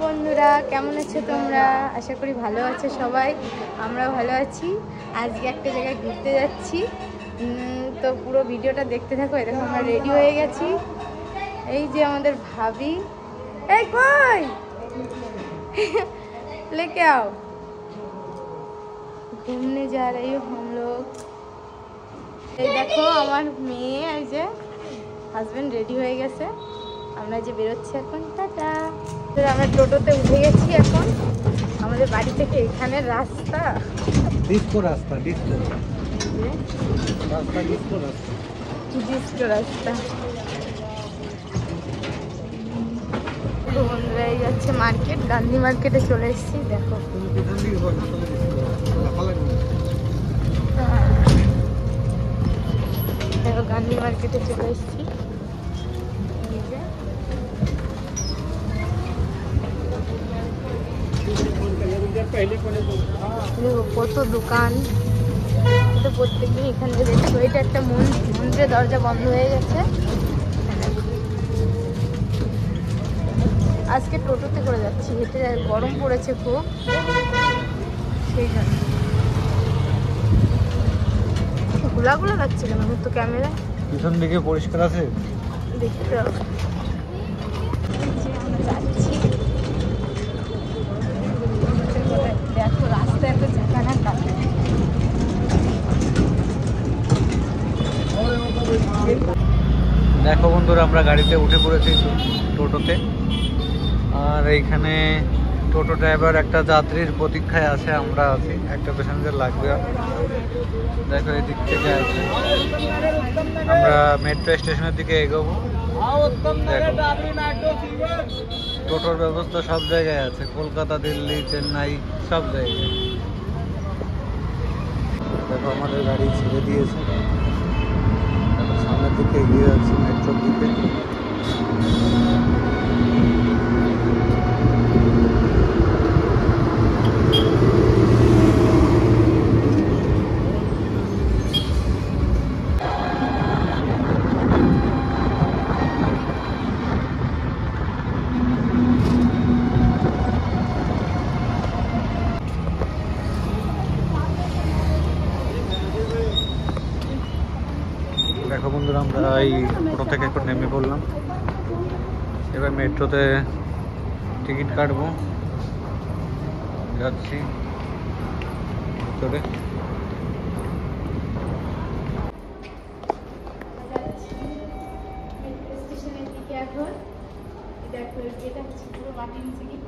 বন্ধুরা, কেমন আছো তোমরা? আশা করি ভালো আছো সবাই। আমরা ভালো আছি। আজকে একটা জায়গায় ঘুরতে যাচ্ছি, তো পুরো ভিডিওটা দেখতে থাকো। দেখো আমরা রেডি হয়ে গেছি। এই যে আমাদের ভাবি, এই কই लेके आओ, घूमने जा रही हो हम लोग। এই দেখো আমার মেয়ে, এই যে হাজবেন্ড রেডি হয়ে গেছে। আমরা যে বেরোচ্ছি এখন, টাটা। আমরা টোটোতে উঠে গেছি। এখন আমাদের বাড়ি থেকে এখানে রাস্তা ডিস্কো রাস্তা, ডিস্কো রাস্তা, ডিস্কো রাস্তা, ডিস্কো রাস্তা। বন্ধুরা এই যাচ্ছে মার্কেট, গান্ধী মার্কেটে চলে এসেছি। দেখো দেখো গান্ধী মার্কেটে চলে এসেছি। কত দোকান, তো প্রত্যেকদিন এখান থেকে দেখছো। এটা একটা মন্দিরের দরজা বন্ধ হয়ে গেছে। আজকে টোটোতে করে যাচ্ছি, হেঁটে গরম পড়েছে খুব, সেই জন্য। ঘোলাগুলো লাগছে কেন তো ক্যামেরা? পিছন দিকে পরিষ্কার আছে, দেখতে হবে। দেখো রাস্তা এত ঝাঁকানা কাটা। দেখো বন্ধুরা, আমরা গাড়িতে উঠে পড়েছি, টোটোতে। আর এইখানে টোটো ড্রাইভার একটা যাত্রীর প্রতীক্ষায় আছে, আমরা আছি, একটা প্যাসেঞ্জার লাগবে। দেখো এদিক থেকে আছে, আমরা মেট্রো স্টেশনের দিকে এগোবো। টোটোর ব্যবস্থা সব জায়গায় আছে, কলকাতা, দিল্লি, চেন্নাই, সব জায়গায়। দেখো আমাদের গাড়ি ছেড়ে দিয়েছে, সামনের দিকে এগিয়ে যাচ্ছি মেট্রোর দিকে। দেখো বন্ধুরা, আমরা এই টোটো থেকে একটু নেমে পড়লাম। এবার মেট্রোতে টিকিট কাটবো, যাচ্ছি ভিতরে।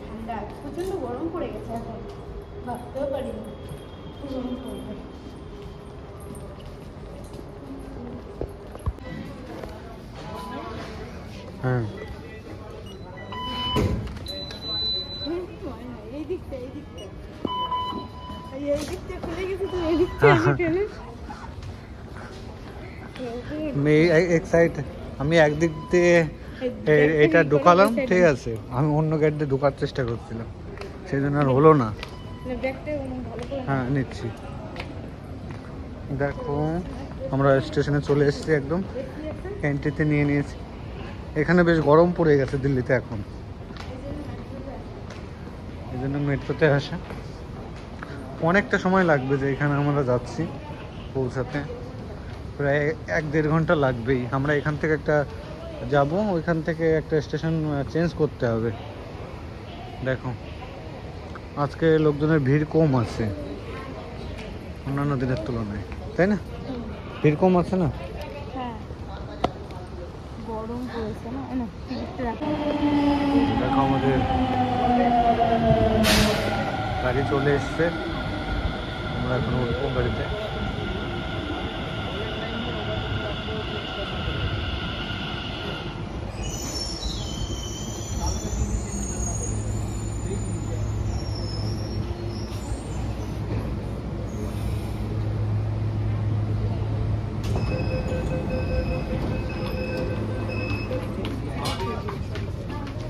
ঠান্ডা, প্রচন্ড গরম পড়ে গেছে, এখন ভাবতেও পারিনি গরম পড়বে। হ্যাঁ, এক সাইড আমি একদিক দিয়ে এটা ঢুকালাম, ঠিক আছে, আমি অন্য গেট দিয়ে ঢোকার চেষ্টা করছিলাম, সেই জন্য আর হলো না। হ্যাঁ নিচ্ছি। দেখো আমরা স্টেশনে চলে এসেছি, একদম এন্ট্রিতে নিয়ে নিয়েছি। এখানে বেশ গরম পড়ে গেছে দিল্লিতে এখন, এই জন্য মেট্রোতে আসা। অনেকটা সময় লাগবে, যে এখানে আমরা যাচ্ছি পৌঁছাতে প্রায় 1-1.5 ঘন্টা লাগবেই। আমরা এখান থেকে একটা যাব, ওইখান থেকে একটা স্টেশন চেঞ্জ করতে হবে। দেখো আজকে লোকজনের ভিড় কম আছে অন্যান্য দিনের তুলনায়, তাই না? ভিড় কম আছে না? দেখো আমাদের গাড়ি চলে এসছে, আমরা এখন উঠবো গাড়িতে।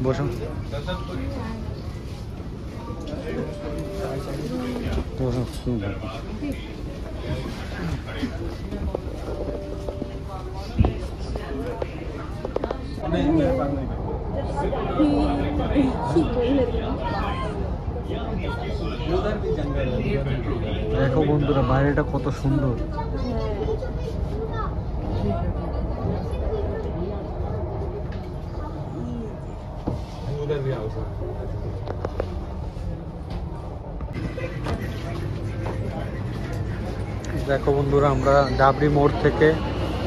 বসুন, দেখো বন্ধুরা বাইরেটা কত সুন্দর। দেখো বন্ধুরা আমরা ডাবরি মোড় থেকে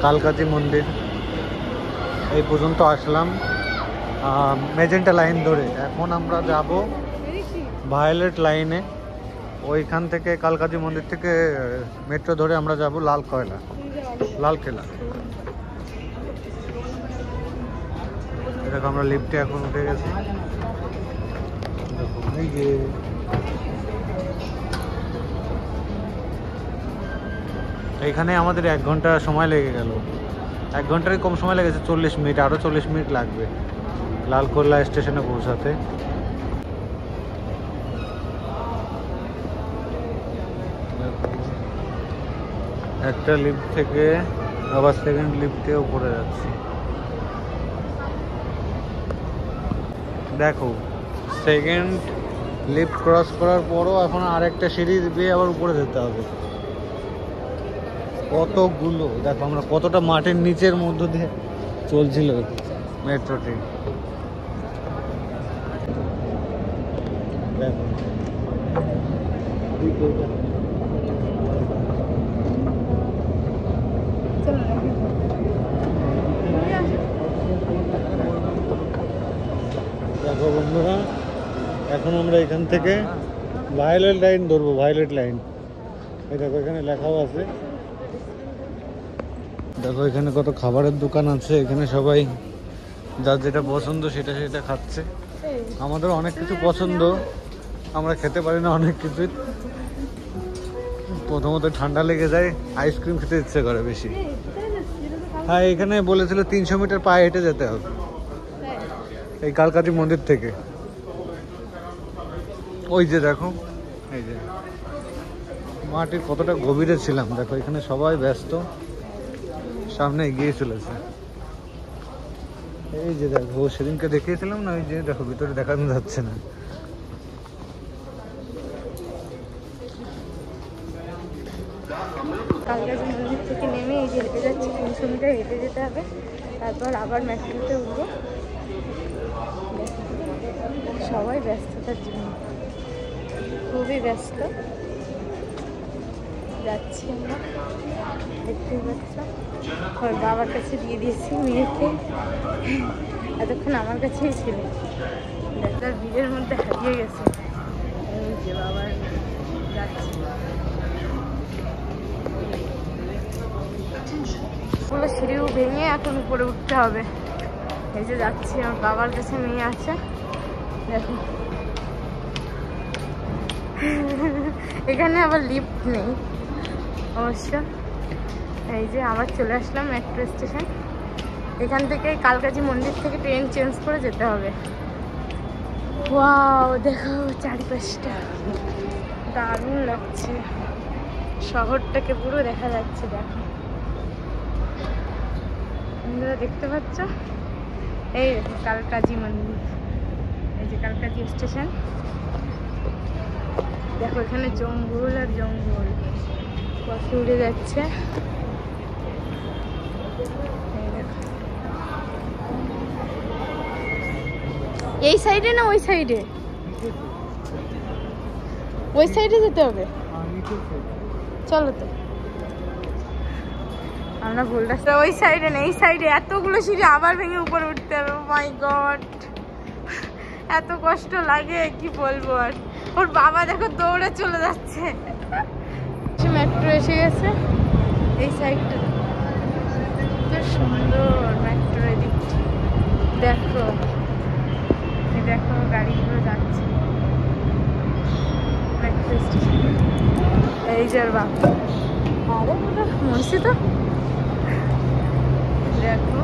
কালকাজি মন্দির এই পর্যন্ত আসলাম মেজেন্টা লাইন ধরে। এখন আমরা যাব ভায়োলেট লাইনে। ওইখান থেকে কালকাজি মন্দির থেকে মেট্রো ধরে আমরা যাব লালকেল্লা। দেখো আমরা লিফটে এখন উঠে গেছি। দেখো এই যে এইখানে আমাদের 1 ঘন্টা সময় লেগে গেল। 1 ঘন্টারই কম সময় লেগেছে, 40 মিনিট, আরও 40 মিনিট লাগবে লালকেল্লা স্টেশনে পৌঁছাতে। একটা লিফট থেকে আবার সেকেন্ড লিফটে উপরে যাচ্ছি। দেখো সেকেন্ড লিফট ক্রস করার পরও এখন আরেকটা সিঁড়ি দিয়ে আবার উপরে যেতে হবে। কতগুলো দেখো আমরা কতটা মাটির নিচের মধ্য দিয়ে চলছিল মেট্রো ট্রেন। দেখো দেখো বন্ধুরা এখন আমরা এখান থেকে ভায়োলেট লাইন ধরবো। ভায়োলেট লাইন এই দেখো এখানে লেখাও আছে। দেখো এখানে কত খাবারের দোকান আছে। এখানে সবাই যার যেটা পছন্দ সেটা সেটা খাচ্ছে। আমাদের অনেক কিছু পছন্দ, আমরা খেতে পারি না অনেক কিছু। প্রথমত ঠান্ডা লেগে যায়, আইসক্রিম খেতে ইচ্ছে করে বেশি। হ্যাঁ এখানে বলেছিল 300 মিটার পায়ে হেঁটে যেতে হবে এই কালকাজি মন্দির থেকে। ওই যে দেখো এই যে মাটির কতটা গভীরে ছিলাম। দেখো এখানে সবাই ব্যস্ত, সামনে এগিয়ে চলেছে। এই যে দেখো সেদিনকে দেখিয়েছিলাম না, ওই যে দেখো ভিতরে দেখানো যাচ্ছে না। কালকাজি মন্দির থেকে নেমে এই যে হেঁটে যাচ্ছি, 300 মিটার হেঁটে যেতে হবে, তারপর আবার মেট্রোতে উঠবো। সবাই ব্যস্ততার জন্য খুবই ব্যস্ত যাচ্ছি আমরা, দেখতেই পাচ্ছ। ওর বাবার কাছে দিয়ে দিয়েছি মেয়েকে, এতক্ষণ আমার কাছেই ছিল। তার ভিড়ের মধ্যে হারিয়ে গেছে। এই যে বাবার যাচ্ছে, পুরো সিঁড়িও ভেঙে এখন উপরে উঠতে হবে। এই যে যাচ্ছি, আমার বাবার কাছে মেয়ে আছে। দেখো এখানে আবার লিফট নেই অবশ্য। এই যে আবার চলে আসলাম মেট্রো স্টেশন। এখান থেকে কালকাজি মন্দির থেকে ট্রেন চেঞ্জ করে যেতে হবে। ওয়াও দেখো চারিপাশটা দারুণ লাগছে, শহরটাকে পুরো দেখা যাচ্ছে। দেখো বন্ধুরা দেখতে পাচ্ছ, এই দেখো কালকাজি মন্দির, এই যে কালকাজি স্টেশন। দেখো এখানে জঙ্গল আর জঙ্গল, কত উড়ে যাচ্ছে। এই সাইডে না ওই সাইডে? ওই সাইডে যেতে হবে, চলো তো। আমরা ভুল রাস্তা, ওই সাইডে না এই সাইডে। এতগুলো সিঁড়ি আবার ভেঙে উপরে উঠতে হবে। ও মাই গড, এত কষ্ট লাগে কি বলবো আর। ওর বাবা দেখো দৌড়ে চলে যাচ্ছে। মেট্রো এসে গেছে এই সাইডটা, কত সুন্দর মেট্রো এদিকটা। দেখো দেখো গাড়িগুলো যাচ্ছে মেট্রো স্টেশন। এই যে ওর বাবা, আরে মরছি তো। দেখো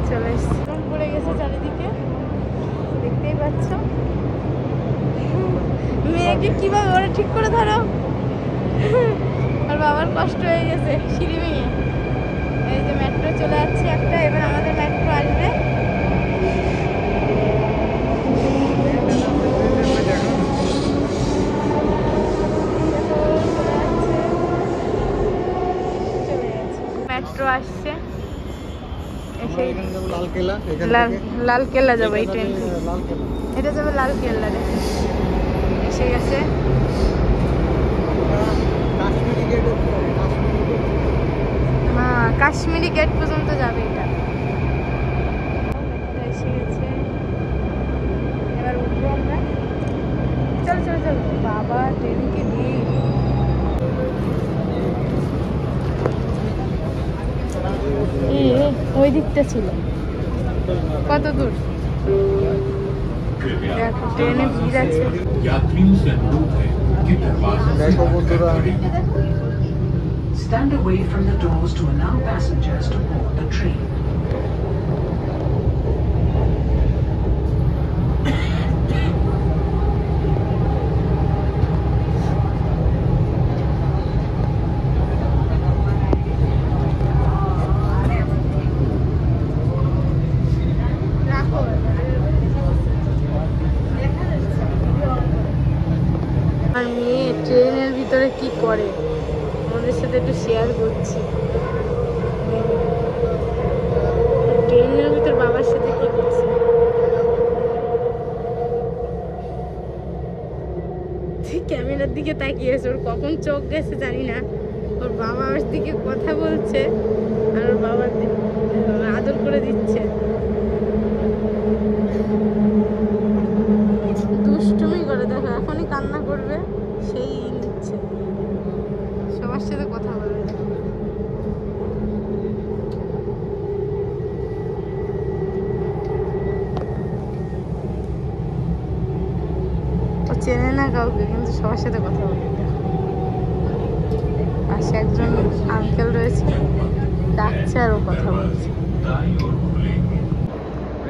চলে এসছি, পড়ে গেছে চারিদিকে, দেখতেই পাচ্ছ। মেয়েকে কিভাবে ওরা ঠিক করে ধরো, আর বাবার কষ্ট হয়ে গেছে সিঁড়ি ভেঙে। এই যে মেট্রো চলে যাচ্ছে একটা, এবার আমাদের মেট্রো আসবে। কেলা, এখান থেকে লাল কেল্লা যাবে এই ট্রেন থেকে। লাল কেলা, এটা যাবে লাল কেল্লা। দেখে এসে গেছে। কাশ্মীরি গেট, হ্যাঁ, কাশ্মীরি গেট পর্যন্ত যাবে এটা। এসে গেছে, এবার উঠবো আমরা। চল চল চল, বাবা ট্রেনে কি ভিড়। ওই দিকটা ছিল, কত দূর দেখো, ট্রেনে ভিড় আছে। দেখো বন্ধুরা, Stand away from the doors to allow passengers to board the train. আর মেয়ে ট্রেনের ভিতরে কি করে আমাদের সাথে একটু শেয়ার করছি। ট্রেনের ভিতর বাবার সাথে কি করছে। ক্যামেরার দিকে তাকিয়েছে, ওর কখন চোখ গেছে জানি না। ওর বাবা ওর দিকে কথা বলছে আর ওর বাবার আদর করে দিচ্ছে। দুষ্টুমি করে, দেখো এখনই কান্না করবে, সেই নিচ্ছে, সবার সাথে কথা বলবে। ও চেনে না কাউকে, কিন্তু সবার সাথে কথা বলবে। পাশে একজন আঙ্কেল রয়েছে, ডাকছে আর ও কথা বলছে।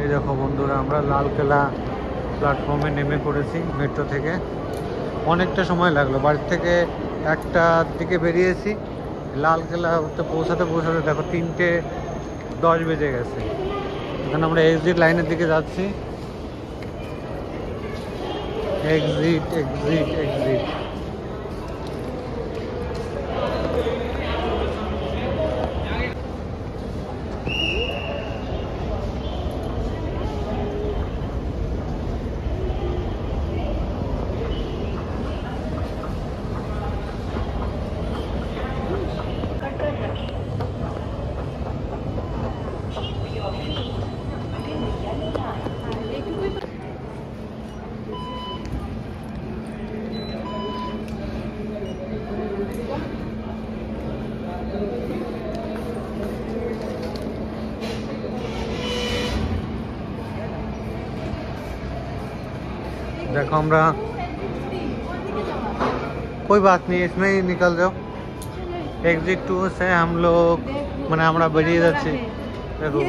এই দেখো বন্ধুরা, আমরা লালকেলা প্ল্যাটফর্মে নেমে পড়েছি মেট্রো থেকে। অনেকটা সময় লাগলো, বাড়ির থেকে 1টার দিকে বেরিয়েছি, লালকেলা পৌঁছাতে পৌঁছাতে দেখো 3:10 বেজে গেছে। এখানে আমরা এক্সিট লাইনের দিকে যাচ্ছি। Exit exit exit. देखो हमरा, कोई बात नहीं, इसमें ही निकल जाओ। एग्जिट 2 से हम लोग मैंने हमरा बेरिए जाच्छी। देखो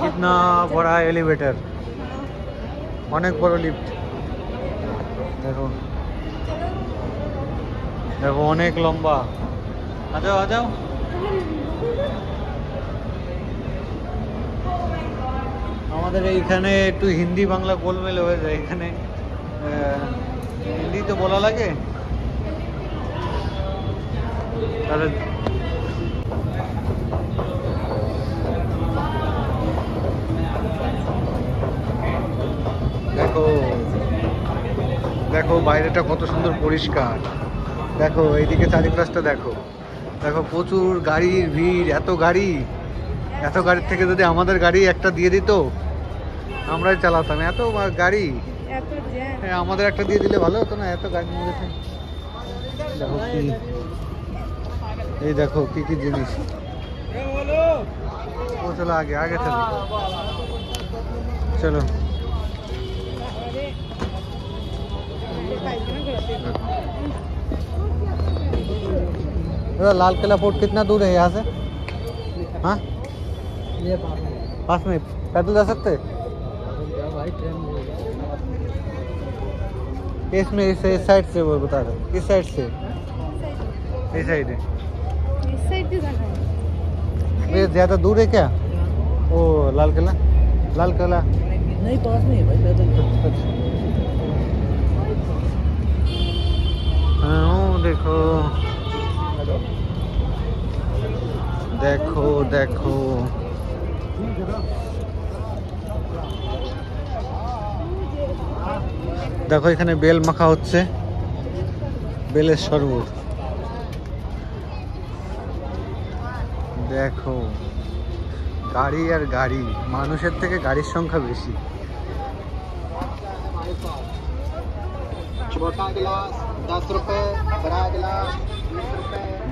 कितना बड़ा एलिवेटर, अनेक बड़ लिफ्ट। देखो देखो अनेक लम्बा। आ जाओ आ जाओ। আমাদের এইখানে একটু হিন্দি বাংলা গোলমেল হয়ে যায়। এখানে হিন্দি তো বলা লাগে, তাহলে দেখো দেখো বাইরেটা কত সুন্দর পরিষ্কার। দেখো এইদিকে চারিপাশটা দেখো, দেখো প্রচুর গাড়ির ভিড়। এত গাড়ির থেকে যদি আমাদের গাড়ি একটা দিয়ে দিত, আমরাই চালাতাম। এত গাড়ি, আমাদের একটা দিয়ে দিলে ভালো হতো না? এত গাড়ি নিয়েছে। দেখো কি, এই দেখো কি কি জিনিস। ও চলো আগে আগে চলো চলো। लाल किला फोर्ट कितना दूर है यहाँ से? हाँ, ये पास में पैदल जा सकते? इसमें इस साइड से वो बता रहे, किस साइड से? इस साइड है। इस साइड से जाना है। ये ज्यादा दूर है क्या? ओ लाल किला नहीं, पास नहीं है भाई, पैदल। हाँ देखो देखो देखो দেখো এখানে বেল মাখা হচ্ছে, বেলের শরবত। দেখো গাড়ি আর গাড়ি, মানুষের থেকে গাড়ির সংখ্যা বেশি।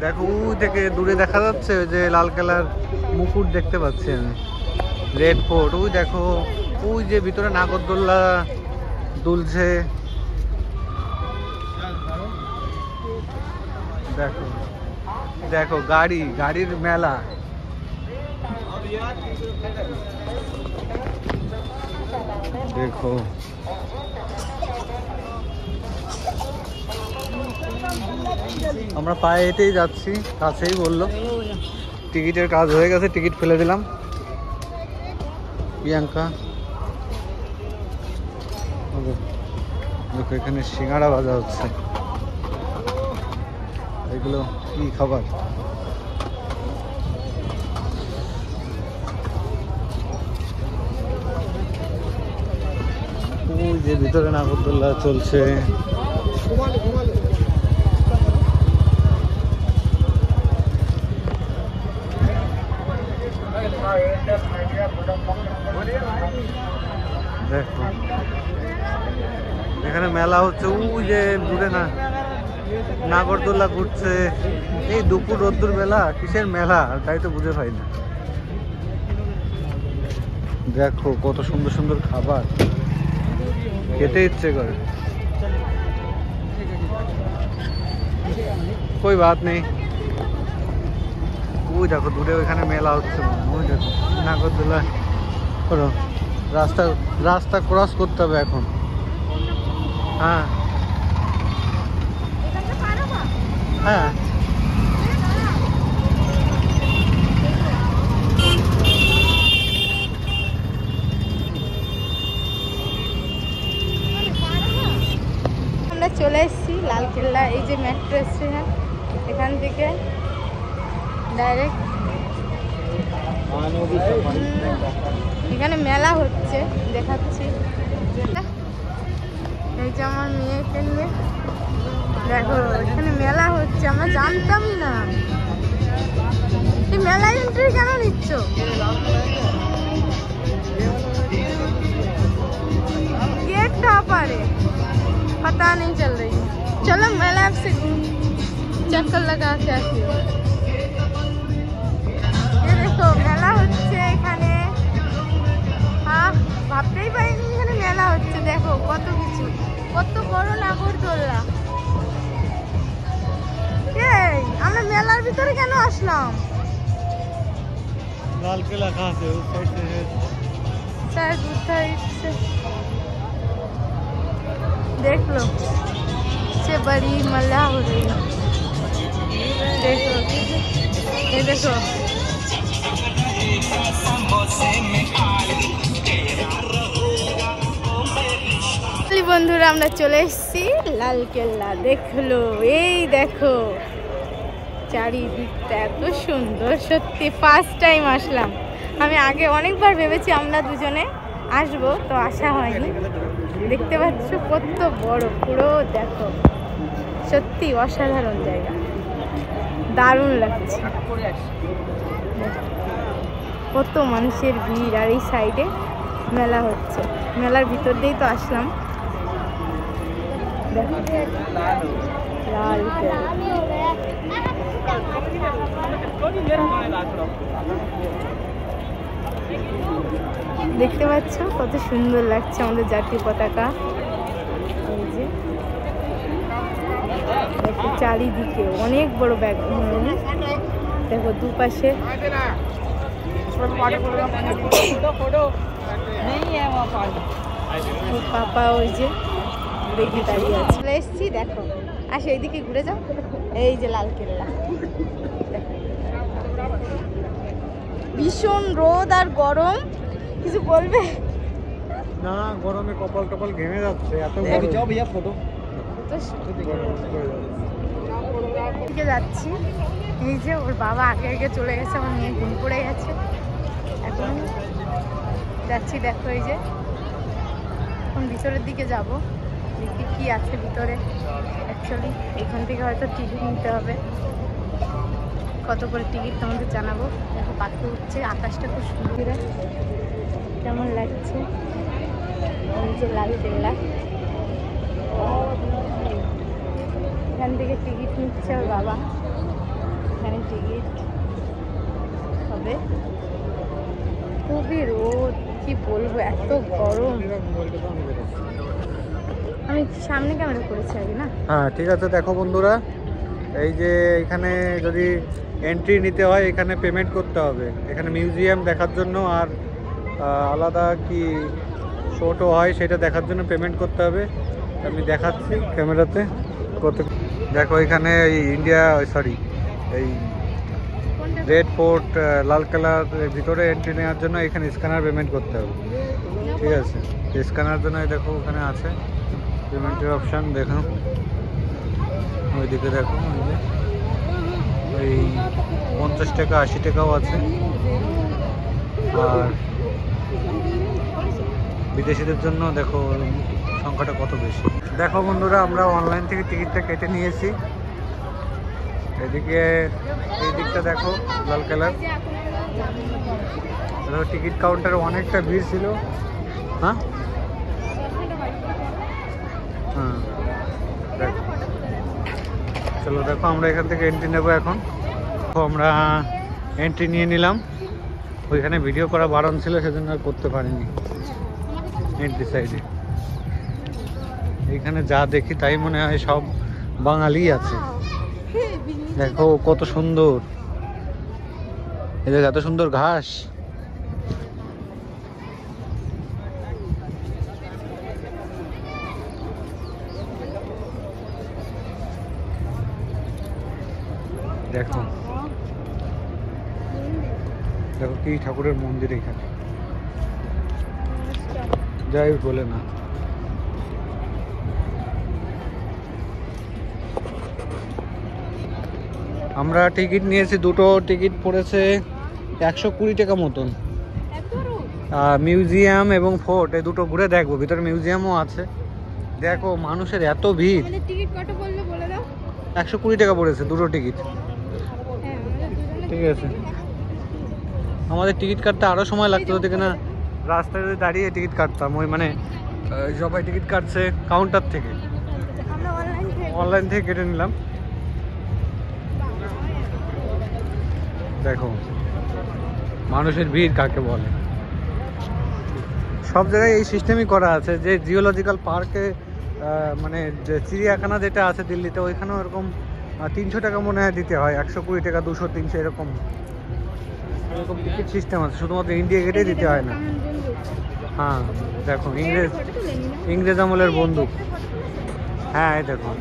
দেখো ওই থেকে দূরে দেখা যাচ্ছে ওই যে লালকেল্লার মুকুট দেখতে পাচ্ছি আমি, রেড ফোর্ট। ওই দেখো ওই যে ভিতরে নাগরদোল্লা দুলছে। দেখো দেখো গাড়ি, গাড়ির মেলা। দেখো আমরা পায়ে হেঁটেই যাচ্ছি, কাছেই বললো। টিকিটের কাজ হয়ে গেছে, টিকিট ফেলে দিলাম। প্রিয়াঙ্কা দেখো এখানে সিঙ্গাড়া ভাজা হচ্ছে। এগুলো কি খাবার? ওই যে ভিতরে নাগরদোল্লা চলছে। দেখো এখানে মেলা হচ্ছে, ওই যে দূরে না নাগরদোল্লা ঘুরছে। এই দুপুর রোদ্দুর বেলা কিসের মেলা তাই তো বুঝে পাই না। দেখো কত সুন্দর সুন্দর খাবার, খেতে ইচ্ছে করে। কই বাত নেই। ওই দেখো দূরে ওইখানে মেলা হচ্ছে, ওই দেখো নাগরদোল্লা। রাস্তা রাস্তা ক্রস করতে হবে এখন। হ্যাঁ হ্যাঁ আমরা চলে এসেছি লালকেল্লা। এই যে মেট্রো স্টেশন, এখান থেকে ডাইরেক্ট এখানে মেলা হচ্ছে, দেখাচ্ছি। এই যে আমার মেয়েকে নিয়ে, দেখো এখানে মেলা হচ্ছে, আমরা জানতামই না। এই মেলা এন্ট্রি কেন নিচ্ছ? गेट कहाँ पर है पता नहीं चल रही है। चलो मेला से चक्कर लगा के आती हूँ। ये देखो मेला হচ্ছে এখানে। হ্যাঁ ভাবতেই পারিনি এখানে মেলা হচ্ছে। দেখো কত কিছু, কত বড় নাগরদোল্লা। এই আমরা মেলার ভিতরে কেন আসলাম? লালকেল্লা कहाँ से? उस साइड से है शायद उस साइड से। देख लो से बड़ी मल्ला हो रही है। देख लो ये देखो বন্ধুরা আমরা চলে এসেছি লালকেল্লা। দেখলো এই দেখো চারিদিকটা এত সুন্দর, সত্যি ফার্স্ট টাইম আসলাম। আমি আগে অনেকবার ভেবেছি আমরা দুজনে আসবো, তো আসা হয়নি। দেখতে পাচ্ছ কত বড়, পুরো দেখো সত্যি অসাধারণ জায়গা, দারুণ লাগছে। কত মানুষের ভিড়, আর এই সাইডে মেলা হচ্ছে। মেলার ভিতর দিয়েই তো আসলাম। দেখো লালকেল্লা। দেখতে পাচ্ছ কত সুন্দর লাগছে আমাদের জাতীয় পতাকা। এই যে দেখো চারিদিকে অনেক বড় ব্যাগ। দেখো দুপাশে পাপা ওই যে দেখি দাঁড়িয়ে আছে। চলে এসছি দেখো, আর সেইদিকে ঘুরে যাও। এই যে লালকেল্লা, ভীষণ রোদ আর গরম। কিছু বলবে না? গরমে কপাল টপাল ঘেমে যাচ্ছে, এত গরম। ভাইয়া ফটো দিকে যাচ্ছি। এই যে ওর বাবা আগে আগে চলে গেছে, আমার মেয়ে ঘুম পড়ে গেছে। এখন যাচ্ছি দেখো, এই যে এখন ভিতরের দিকে যাব। দেখি কি আছে ভিতরে। অ্যাকচুয়ালি এখান থেকে হয়তো টিকিট নিতে হবে, কত করে টিকিট তোমাদের জানাবো। দেখো পাখি উঠছে, আকাশটা খুব সুন্দর, কেমন লাগছে। ওই যে লাল কেল্লা, এখান থেকে টিকিট নিচ্ছে ওর বাবা। এখানে টিকিট হবে। খুবই রোদ, কি বলবো, এত গরম। আমি সামনে ক্যামেরা করেছি আগে না। হ্যাঁ ঠিক আছে। দেখো বন্ধুরা, এই যে এখানে যদি এন্ট্রি নিতে হয় এখানে পেমেন্ট করতে হবে। এখানে মিউজিয়াম দেখার জন্য আর আলাদা কি শোটো হয় সেটা দেখার জন্য পেমেন্ট করতে হবে। আমি দেখাচ্ছি ক্যামেরাতে কত। দেখো এখানে এই ইন্ডিয়া সরি এই রেড ফোর্ট লালকেল্লার ভিতরে এন্ট্রি নেওয়ার জন্য এখানে স্ক্যানার পেমেন্ট করতে হবে। ঠিক আছে, স্ক্যানার জন্য দেখো ওখানে আছে পেমেন্টের অপশান। দেখো ওইদিকে দেখো ওই 50 টাকা 80 টাকাও আছে। আর বিদেশিদের জন্য দেখো সংখ্যাটা কত বেশি। দেখো বন্ধুরা, আমরা অনলাইন থেকে টিকিটটা কেটে নিয়েছি। এদিকে এই দিকটা দেখো লালকেল্লার টিকিট কাউন্টারে অনেকটা ভিড় ছিল। হ্যাঁ হ্যাঁ দেখো, চলো দেখো আমরা এখান থেকে এন্ট্রি নেবো এখন। তো আমরা এন্ট্রি নিয়ে নিলাম। ওইখানে ভিডিও করা বারণ ছিল, সেজন্য আর করতে পারিনি। এন্ট্রি সাইডে এইখানে যা দেখি তাই মনে হয় সব বাঙালি আছে। দেখো কত সুন্দর, এদের এত সুন্দর ঘাস। দেখো দেখো কি ঠাকুরের মন্দির এখানে, যাই বলে না। আমরা টিকিট নিয়েছি, দুটো টিকিট পড়েছে 120 টাকা মতন। মিউজিয়াম এবং ফোর্ট এই দুটো ঘুরে দেখবো, ভিতরে মিউজিয়ামও আছে। দেখো মানুষের এত ভিড়। 120 টাকা পড়েছে দুটো টিকিট। ঠিক আছে, আমাদের টিকিট কাটতে আরও সময় লাগতো যদি কিনা রাস্তায় যদি দাঁড়িয়ে টিকিট কাটতাম। ওই মানে সবাই টিকিট কাটছে কাউন্টার থেকে, অনলাইন থেকে কেটে নিলাম। দেখো মানুষের ভিড় কাকে বলে। সব জায়গায় এই সিস্টেমই করা আছে যে জিওলজিক্যাল পার্কে, মানে যে চিড়িয়াখানা যেটা আছে দিল্লিতে, ওইখানেও এরকম 300 টাকা মনে হয় দিতে হয়। 120 টাকা 200 300 এরকম টিকিট সিস্টেম আছে। শুধুমাত্র ইন্ডিয়া গেটে দিতে হয় না। হ্যাঁ দেখো ইংরেজ আমলের বন্দুক। হ্যাঁ এই দেখো,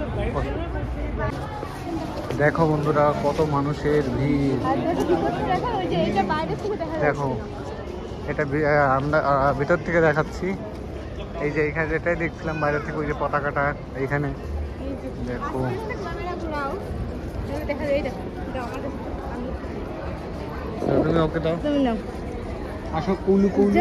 দেখো বন্ধুরা কত মানুষের ভিড়। দেখো এটা আমরা ভিতর থেকে দেখাচ্ছি। এই যে এখানে যেটাই দেখছিলাম বাইরে থেকে, ওই যে পতাকাটা এইখানে দেখো। তুমি ওকে দাও, আসো কুলু কুলু।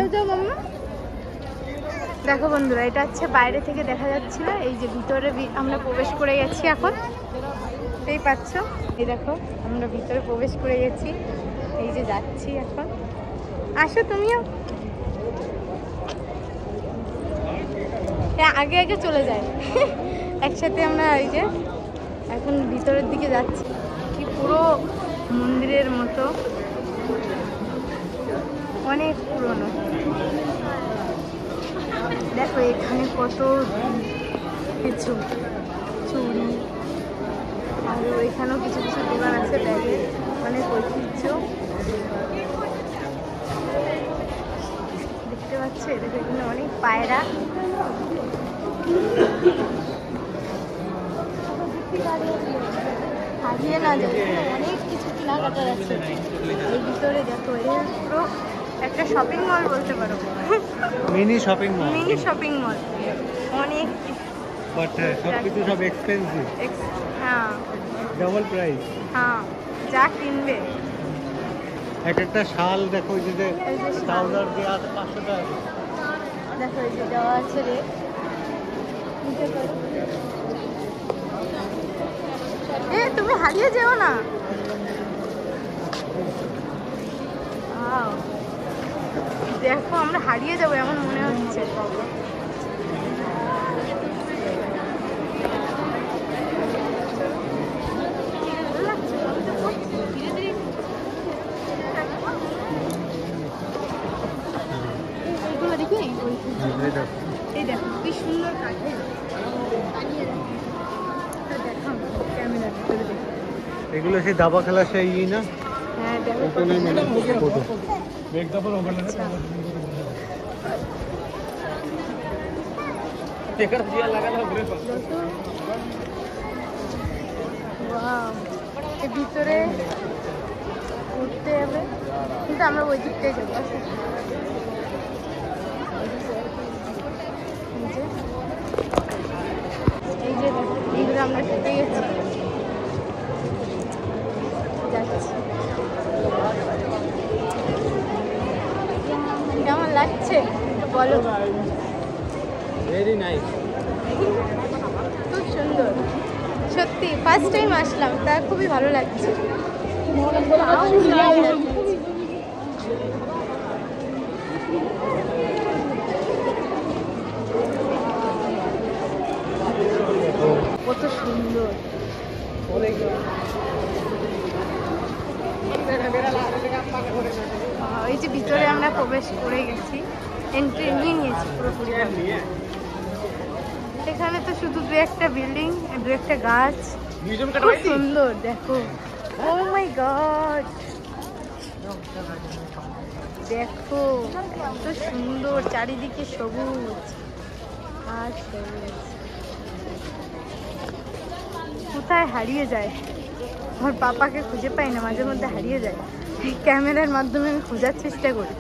দেখো বন্ধুরা, এটা হচ্ছে বাইরে থেকে দেখা যাচ্ছিল। এই যে ভিতরে আমরা প্রবেশ করে গেছি এখন, এই পাচ্ছ। এই দেখো আমরা ভিতরে প্রবেশ করে গেছি, এই যে যাচ্ছি এখন। আসো তুমিও, আগে আগে চলে যায় একসাথে। আমরা এই যে এখন ভিতরের দিকে যাচ্ছি, কি পুরো মন্দিরের মতো, অনেক পুরনো। দেখো এখানে কত কিছু চুড়ি, আর ওইখানেও কিছু কিছু দোকান আছে ব্যাগের, অনেক ঐতিহ্য দেখতে পাচ্ছ। দেখো এখানে অনেক পায়রা, হারিয়ে না যায়, অনেক কিছু কেনাকাটার আছে এই ভিতরে। দেখো এটা পুরো একটা শপিং মল বলতে পারো, mini shopping mall. Mini shopping mall, অনেক। বাট সবকিছু সব এক্সপেন্সিভ। হ্যাঁ ডাবল প্রাইস। হ্যাঁ, যা কিনবে। এক একটা শাল দেখো, ওই যে ট্রাউজার দেওয়া আছে 500 টাকা। দেখো এই যে দেওয়া আছে রে, এ তুমি হারিয়ে যেও না। দেখো আমরা হারিয়ে যাবো এমন মনে হচ্ছে। এইগুলো দেখি এই দেখো কি সুন্দর কাঠে দেখাম ক্যামেরা ভিতরে দেখো। এগুলো সেই দাবা খেলা সেই না? হ্যাঁ দেখো ফটো এর ভিতরে উঠতে হবে কিন্তু আমরা ওই দিকটাই যাবো। এই যে দেখো এইগুলো আমরা ঢুকে গেছি, যাচ্ছি। কেমন লাগছে বলো? ভেরি নাইস, খুব সুন্দর সত্যি। ফার্স্ট টাইম আসলাম, তা খুবই ভালো লাগছে। কত সুন্দর। এই যে ভিতরে আমরা প্রবেশ করে গেছি, এন্ট্রি নিয়ে নিয়েছি পুরোপুরি। এখানে তো শুধু দু একটা বিল্ডিং, দু একটা গাছ, খুব সুন্দর। দেখো ও মাই গড, দেখো কত সুন্দর, চারিদিকে সবুজ আর সবুজ। কোথায় হারিয়ে যায়, আমার পাপাকে খুঁজে পাই না, মাঝে মধ্যে হারিয়ে যায়। ক্যামেরার মাধ্যমে আমি খোঁজার চেষ্টা করি।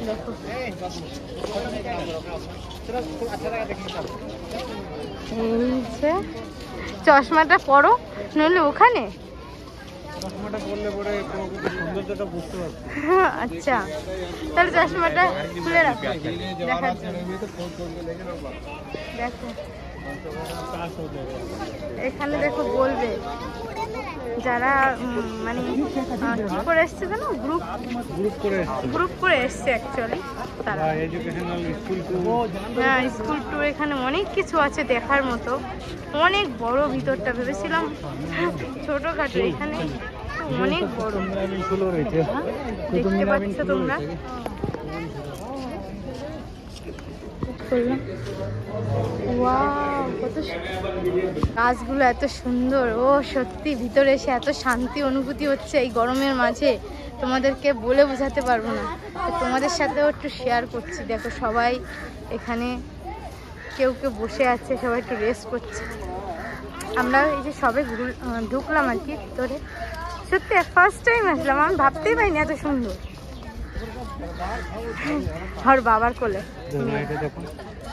দেখো চশমাটা পরো, নইলে ওখানে আচ্ছা তাহলে চশমাটা খুলে রাখো। দেখো এখানে দেখো বলবে যারা মানে করে এসছে জানো, গ্রুপ করে এসছে অ্যাকচুয়ালি তারা। হ্যাঁ স্কুল ট্যুর, এখানে অনেক কিছু আছে দেখার মতো, অনেক বড় ভিতরটা। ভেবেছিলাম ছোটখাটো, এখানে অনেক বড়। দেখতে পাচ্ছ তোমরা, গাছগুলো এত সুন্দর। ও সত্যি ভিতরে এসে এত শান্তি অনুভূতি হচ্ছে এই গরমের মাঝে, তোমাদেরকে বলে বোঝাতে পারবো না। তোমাদের সাথেও একটু শেয়ার করছি। দেখো সবাই এখানে, কেউ কেউ বসে আছে, সবাই একটু রেস্ট করছে। আমরা এই যে সবে ঢুকলাম আর কি ভিতরে। সত্যি ফার্স্ট টাইম আসলাম, আমি ভাবতেই পারিনি এত সুন্দর। আর বাবার কোলে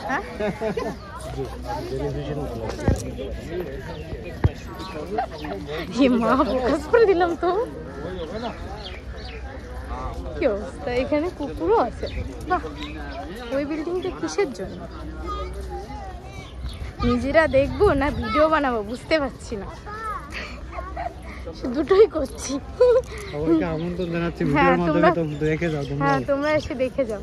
হ্যাঁ মা ফোকাস করে দিলাম তো। কি অবস্থা, এখানে কুকুরও আছে। বাহ, ওই বিল্ডিংটা কিসের জন্য? নিজেরা দেখবো না ভিডিও বানাবো বুঝতে পারছি না, দুটোই করছি। হ্যাঁ তোমরা এসে দেখে যাও।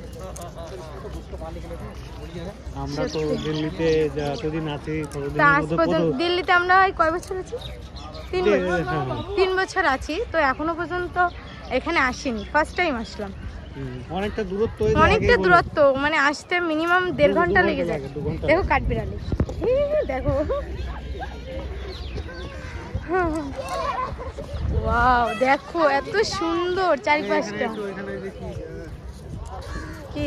আমরা তো দিল্লিতে যতদিন আছি দিল্লিতে আমরা কয় বছর আছি? 3 বছর আছি, তো এখনো পর্যন্ত এখানে আসিনি, ফার্স্ট টাইম আসলাম। অনেকটা দূরত্ব, মানে আসতে মিনিমাম 1.5 ঘন্টা লেগে যায়। দেখো কাঠবিড়ালি, দেখো ওয়াও, দেখো এত সুন্দর চারিপাশটা। কি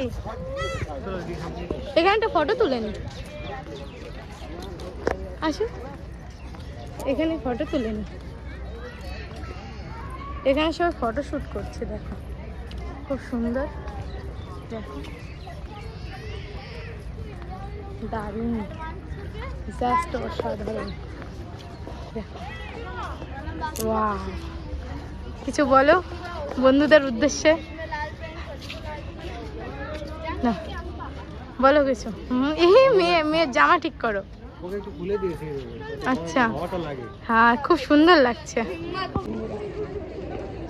এখানে একটা ফটো তুলে নি, আসো এখানে ফটো তুলে নি। এখানে সবাই ফটো শুট করছে, দেখো খুব সুন্দর। দেখো দারুণ, জাস্ট অসাধারণ। ওয়াও, কিছু বলো বন্ধুদের উদ্দেশ্যে। না বলো কিছু। এই মেয়ের জামা ঠিক করো। ওকে একটু খুলে দিয়েছি। আচ্ছা হাওয়াটা লাগে। হ্যাঁ খুব সুন্দর লাগছে।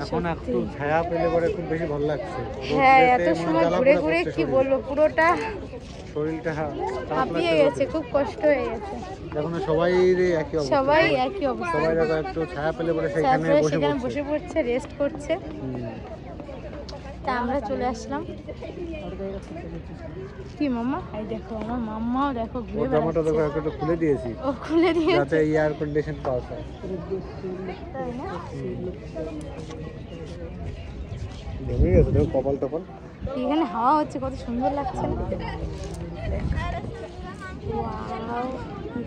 এখন একটু ছায়া পেলে পরে খুব বেশি ভালো লাগছে। হ্যাঁ এত সময় ঘুরে ঘুরে কি বলবো, পুরোটা শরীরটা হাঁপিয়ে গেছে, খুব কষ্ট হয়ে গেছে। দেখো না সবাই একই অবস্থা। সবাই একই অবস্থা। সবাই দেখো একটু ছায়া পেলে পরে সেখানে বসে পড়ছে, রেস্ট করছে। তা আমরা চলে আসলাম। কি মাম্মা, এই দেখো আমার মাম্মাও দেখো ঘুরে জামাটা দেখো একটু খুলে দিয়েছি। ও খুলে দিয়েছে যাতে এয়ার কন্ডিশন পাওয়া যায়। তাই না? জমে গেছে দেখো কপাল টপাল। এখানে হাওয়া হচ্ছে, কত সুন্দর লাগছে না? Wow,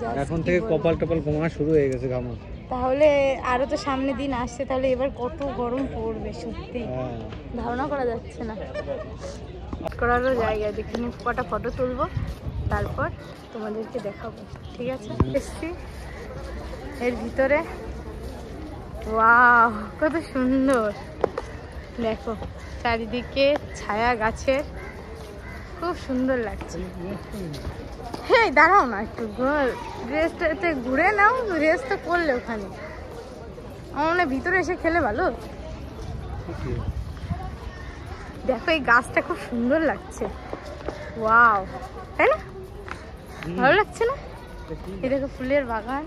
just এখন কি থেকে বলবো। কপাল টপাল কমা শুরু হয়ে গেছে ঘামা। তাহলে আরো তো সামনে দিন আসছে, তাহলে এবার কত গরম পড়বে সত্যি হ্যাঁ ধারণা করা যাচ্ছে না। করারও জায়গা দেখিনি, কটা ফটো তুলবো তারপর তোমাদেরকে দেখাবো, ঠিক আছে? এসছি এর ভিতরে। ওয়াও কত সুন্দর, দেখো চারিদিকে ছায়া গাছের, খুব সুন্দর লাগছে। হ্যাঁ দাঁড়াও না একটু, রেস্টে ঘুরে নাও, রেস্ট তো করলে ওখানে। আমার মনে হয় ভিতরে এসে খেলে ভালো। দেখো এই গাছটা খুব সুন্দর লাগছে, ওয়াও তাই না? ভালো লাগছে না? এই দেখো ফুলের বাগান,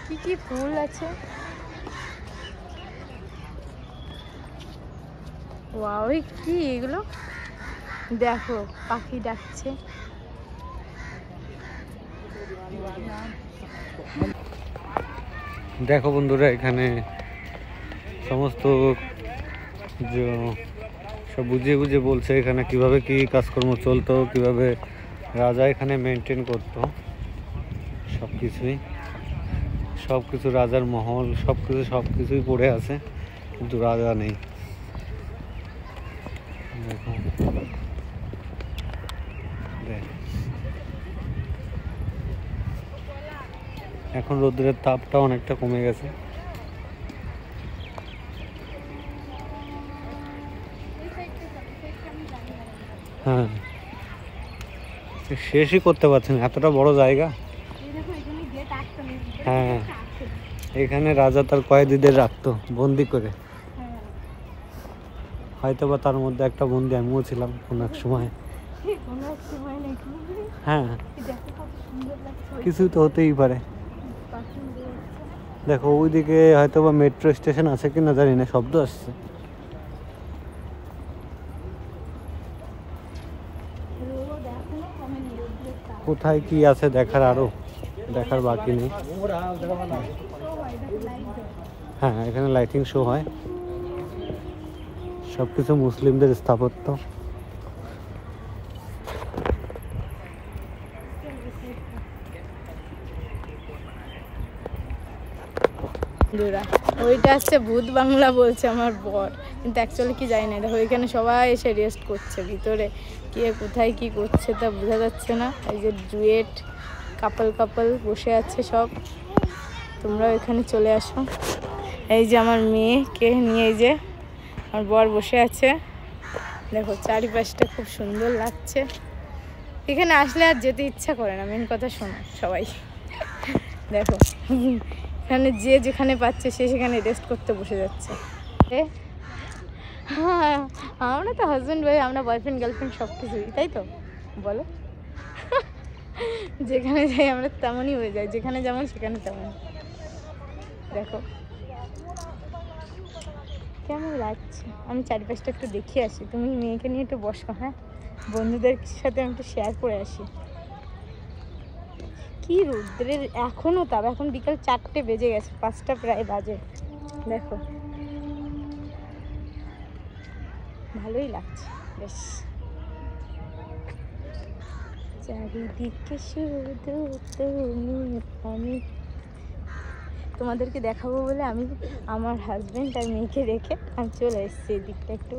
কি কি ফুল আছে। ওয়াও এই কি এগুলো, দেখো পাখি ডাকছে। দেখো বন্ধুরা এখানে সমস্ত সব বুঝিয়ে বুঝিয়ে বলছে এখানে কিভাবে কি কাজকর্ম চলতো, কিভাবে রাজা এখানে মেনটেন করতো সব কিছু রাজার মহল সব কিছুই পড়ে আছে, কিন্তু রাজা নেই। দেখো এখন রোদ্রের তাপটা অনেকটা কমে গেছে। হ্যাঁ শেষই করতে পারছি না, এতটা বড় জায়গা। হ্যাঁ এখানে রাজা তার কয়েদিদের রাখতো বন্দি করে, হয়তো বা তার মধ্যে একটা বন্দি আমিও ছিলাম কোন এক সময়। হ্যাঁ কিছু তো হতেই পারে। দেখো ওইদিকে হয়তো বা মেট্রো স্টেশন আছে কিনা জানি না, শব্দ আসছে। কোথায় কি আছে দেখার বাকি নেই। হ্যাঁ এখানে লাইটিং শো হয়, সবকিছু মুসলিমদের স্থাপত্য। ওইটা হচ্ছে ভূত বাংলা বলছে আমার বর, কিন্তু অ্যাকচুয়ালি কি জানি না। দেখো এখানে সবাই এসে রেস্ট করছে, ভিতরে কে কোথায় কি করছে তা বোঝা যাচ্ছে না। এই যে ডুয়েট কাপল বসে আছে সব, তোমরাও এখানে চলে আসো। এই যে আমার মেয়েকে নিয়ে এই যে আমার বর বসে আছে, দেখো চারিপাশটা খুব সুন্দর লাগছে। এখানে আসলে আর যেতে ইচ্ছা করে না, মেন কথা শোনো সবাই। দেখো এখানে যে যেখানে পাচ্ছে সে সেখানে রেস্ট করতে বসে যাচ্ছে। হ্যাঁ আমরা তো হাজব্যান্ড ওয়াইফ, আমরা বয়ফ্রেন্ড গার্লফ্রেন্ড সব কিছুই, তাই তো বলো? যেখানে যাই আমরা তেমনই হয়ে যাই, যেখানে যেমন সেখানে তেমন। দেখো কেমন লাগছে, আমি চারিপাশটা একটু দেখিয়ে আসি, তুমি মেয়েকে নিয়ে একটু বসো। হ্যাঁ বন্ধুদের সাথে আমি একটু শেয়ার করে আসি। কি রোদ্রের এখনও তাপ, এখন বিকাল 4টে বেজে গেছে, 5টা প্রায় বাজে। দেখো ভালোই লাগছে বেশ, চারিদিকে শুধু তুমি আমি। তোমাদেরকে দেখাবো বলে আমি আমার হাজব্যান্ড আর মেয়েকে রেখে আমি চলে এসেছি এদিকটা একটু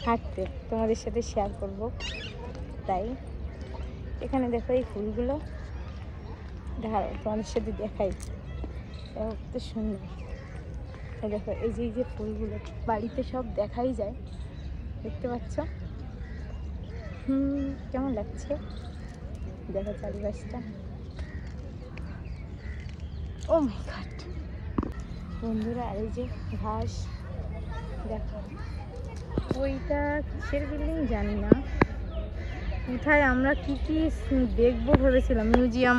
হাঁটতে, তোমাদের সাথে শেয়ার করব তাই। এখানে দেখো এই ফুলগুলো, দাঁড়াও তোমাদের সাথে দেখাই, কত সুন্দর। দেখো এই যে ফুলগুলো বাড়িতে সব দেখাই যায়, দেখতে পাচ্ছ? কেমন লাগছে দেখো চারিপাশটা। ও মাই গড বন্ধুরা, আর এই যে ঘাস দেখো, ওইটা কিসের বিল্ডিং জানি না, কোথায় আমরা কি কি দেখবো ভেবেছিলাম, মিউজিয়াম,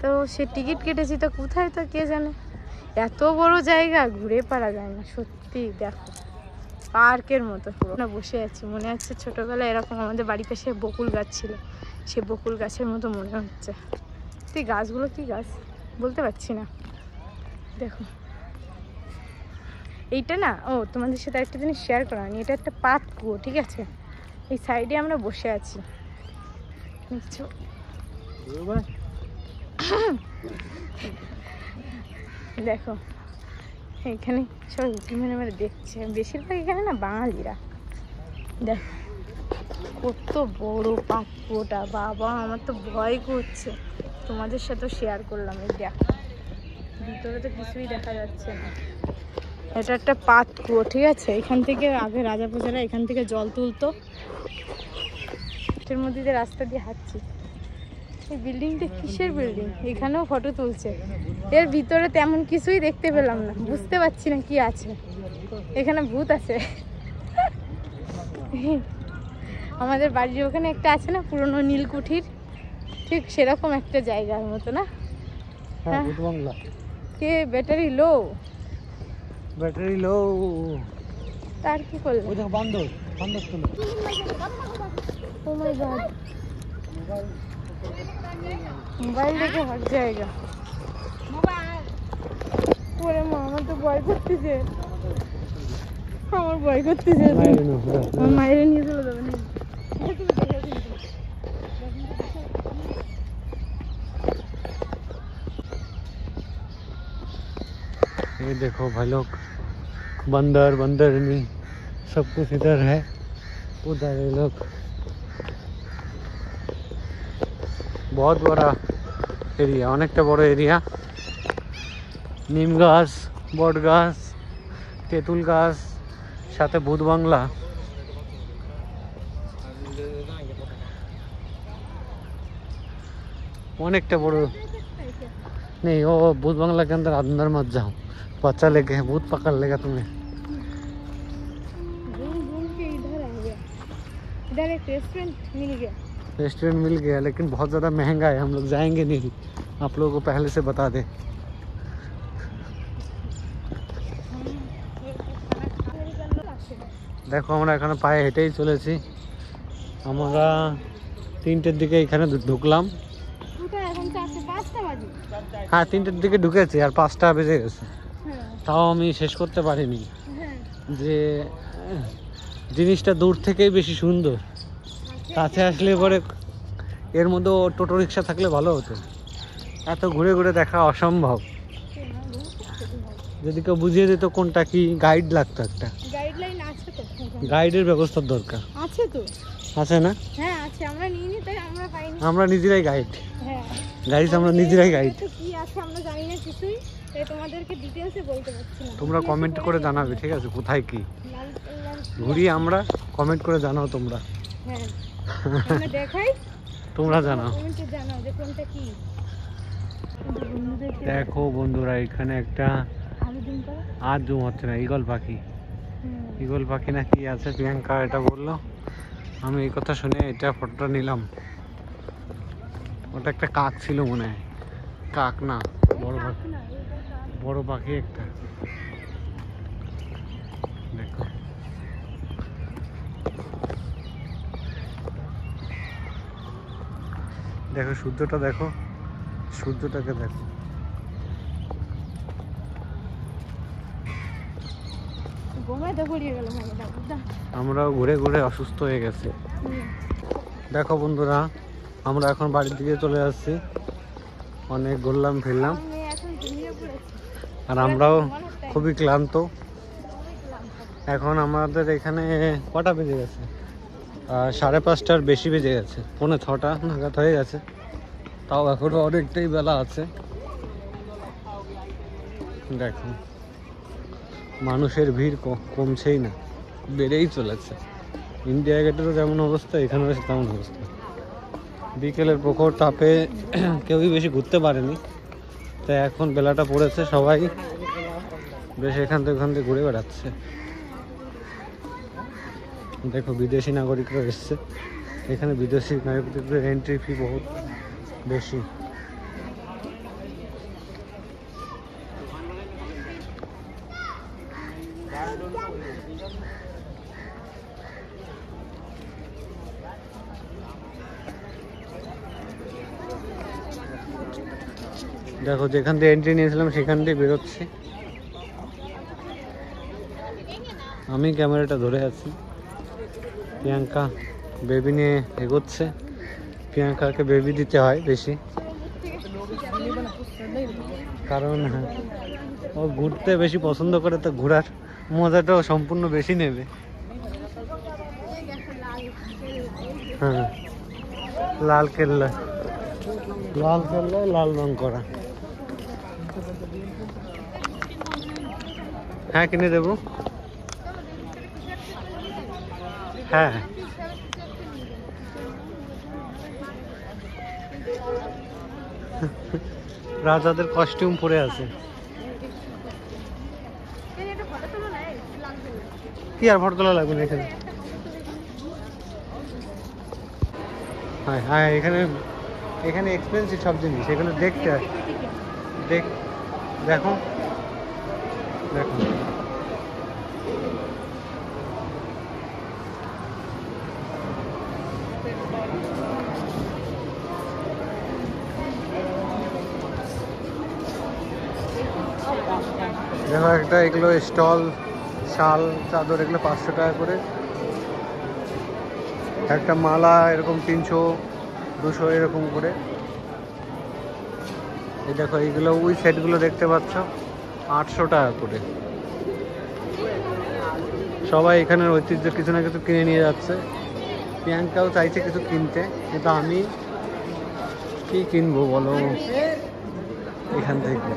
তো সে টিকিট কেটেছি তো কোথায় তো কে জানে। এত বড় জায়গা ঘুরে পারা যায় না সত্যি। দেখো পার্কের মতো পুরো না, বসে আছি মনে হচ্ছে ছোটবেলায় এরকম আমাদের বাড়ির পাশে বকুল গাছ ছিল, সে বকুল গাছের মতো মনে হচ্ছে। তুই গাছগুলো কি গাছ বলতে পারছি না। দেখো এইটা না, ও তোমাদের সাথে একটা জিনিস শেয়ার করা হয়নি, এটা একটা পাত কুয়ো, ঠিক আছে, এই সাইডে আমরা বসে আছি দেখছো। দেখো এখানে সবাই উঁকি মেরে মেরে দেখছে, বেশিরভাগ এখানে না বাঙালিরা। দেখো কত বড় পাত কুয়োটা, বাবা আমার তো ভয় করছে, তোমাদের সাথেও শেয়ার করলাম। এই দেখো ভিতরে তো কিছুই দেখা যাচ্ছে না, এটা একটা পাত কুয়ো, ঠিক আছে, এখান থেকে আগে রাজা প্রজারা এখান থেকে জল তুলতো, এর মধ্যে দিয়ে রাস্তা দিয়ে হাঁটছি। এই বিল্ডিংটা কিসের বিল্ডিং, এখানেও ফটো তুলছে, এর ভিতরে তেমন কিছুই দেখতে পেলাম না, বুঝতে পারছি না কি আছে, এখানে ভূত আছে। আমাদের বাড়ির ওখানে একটা আছে না পুরনো নীলকুঠির, ঠিক সেরকম একটা জায়গার মতো না। হ্যাঁ ভূত বাংলা। কে ব্যাটারি লো, ব্যাটারি লো, তার কি করলো, ওই দেখো বান্দর, বান্দর তুলো। ও মাই গড, মোবাইল দেখে হট জায়গা। ওরে মা, আমার তো ভয় করতেছে, আমার ভয় করতেছে, আমার মায়ের নিয়ে চলে যাবে না। ये देखो भाई लोग, बंदर बंदरनी सब कुछ इधर है, उधर ये लोग। बहुत बड़ा एरिया, অনেকটা বড় এরিয়া, নিম গাছ, বট গাছ, তেঁতুল গাছ, সাথে ভূত বাংলা। অনেকটা বড়। नहीं वो भूत बंगला के अंदर मत जाओ, बच्चा लेके भूत पकड़ लेगा तुम्हें। घूम घूम के इधर आ गया, इधर एक रेस्टोरेंट मिल गया। रेस्टोरेंट मिल गया लेकिन बहुत ज़्यादा महंगा है, हम लोग जाएंगे नहीं, आप लोगों को पहले से बता दे। দেখো আমরা এখানে পায়ে হেঁটেই চলেছি, আমরা 3টের দিকে এখানে ঢুকলাম। হ্যাঁ 3টের দিকে ঢুকেছি আর 5টা বেজে গেছে, তাও আমি শেষ করতে পারিনি। যে জিনিসটা দূর থেকেই বেশি সুন্দর, কাছে আসলে পরে এর মধ্যে টোটো রিক্সা থাকলে ভালো হতো, এত ঘুরে ঘুরে দেখা অসম্ভব। যদি কেউ বুঝিয়ে দিত কোনটা কি, গাইড লাগতো একটা, গাইডলাইন আছে তো, গাইডের ব্যবস্থার দরকার আছে তো, আছে না? হ্যাঁ আছে, আমরা নিইনি তাই আমরা পাইনি, আমরা নিজেরাই গাইড, হ্যাঁ গাইস আমরা নিজেরাই গাইড। কি আছে আমরা জানি না কিছুই, তাই তোমাদেরকে ডিটেইলসে বলতে পারছি না। তোমরা কমেন্ট করে জানাবে, ঠিক আছে, কোথায় কি ঘুরি আমরা, কমেন্ট করে জানাও তোমরা। হ্যাঁ আমরা দেখাই, তোমরা জানাও, কমেন্টে জানাও যে কোনটা কি। দেখো বন্ধুরা এখানে একটা আমি দিন করে আর জুম হচ্ছে না, ঈগল পাখি, ঈগল পাখি না কি আছে, প্রিয়াঙ্কা এটা বললো, আমি এই কথা শুনে এটা ফটোটা নিলাম। ওটা একটা কাক ছিল মনে হয়, কাক না, বড় পাখি, বড় পাখি একটা। দেখো দেখো সূর্যটা, দেখো সূর্যটাকে দেখো। আমরাও ঘুরে ঘুরে অসুস্থ হয়ে গেছে। দেখো বন্ধুরা আমরা এখন বাড়ির দিকে চলে আসছি, অনেক ঘুরলাম ফিরলাম আর আমরাও খুবই ক্লান্ত। এখন আমাদের এখানে কটা বেজে গেছে, 5:30টার বেশি বেজে গেছে, 5:45 নাগাদ হয়ে গেছে, তাও এখনো অনেকটাই বেলা আছে। দেখো মানুষের ভিড় কমছেই না, বেড়েই চলেছে। ইন্ডিয়া গেটেরও যেমন অবস্থা, এখানেও তেমন অবস্থা। বিকেলের প্রখর তাপে কেউই বেশি ঘুরতে পারেনি, তাই এখন বেলাটা পড়েছে, সবাই বেশ এখান থেকে ওখান থেকে ঘুরে বেড়াচ্ছে। দেখো বিদেশি নাগরিকরা এসছে, এখানে বিদেশি নাগরিকদের এন্ট্রি ফি বহুত বেশি। দেখো যেখান থেকে এন্ট্রি নিয়েছিলাম সেখান দিয়ে বেরোচ্ছি, আমি ক্যামেরাটা ধরে আছি। প্রিয়াঙ্কা বেবি নিয়ে এগোচ্ছে, প্রিয়াঙ্কাকে বেবি দিতে হয় বেশি, কারণ ও ঘুরতে বেশি পছন্দ করে, তো ঘোরার মজাটাও সম্পূর্ণ বেশি নেবে। হ্যাঁ, লাল কেল্লা, লাল কেল্লায় লাল রং করা। হ্যাঁ কিনে দেবো। হ্যাঁ রাজাদের কস্টিউম পরে আছে। কি আর ফটো তোলা লাগবে না এখানে? হ্যাঁ হ্যাঁ, এখানে এখানে এক্সপেন্সিভ সব জিনিস, এখানে দেখতে দেখো দেখো। দেখো একটা এগুলো স্টল, শাল চাদর, এগুলো 500 টাকা করে। একটা মালা এরকম 300 200 এরকম করে। এই দেখো এইগুলো, ওই সেটগুলো দেখতে পাচ্ছ 800 টাকা করে। সবাই এখানের ঐতিহ্য কিছু না কিছু কিনে নিয়ে যাচ্ছে। প্রিয়াঙ্কাও চাইছে কিছু কিনতে, কিন্তু আমি কি কিনবো বলো, এখান থেকে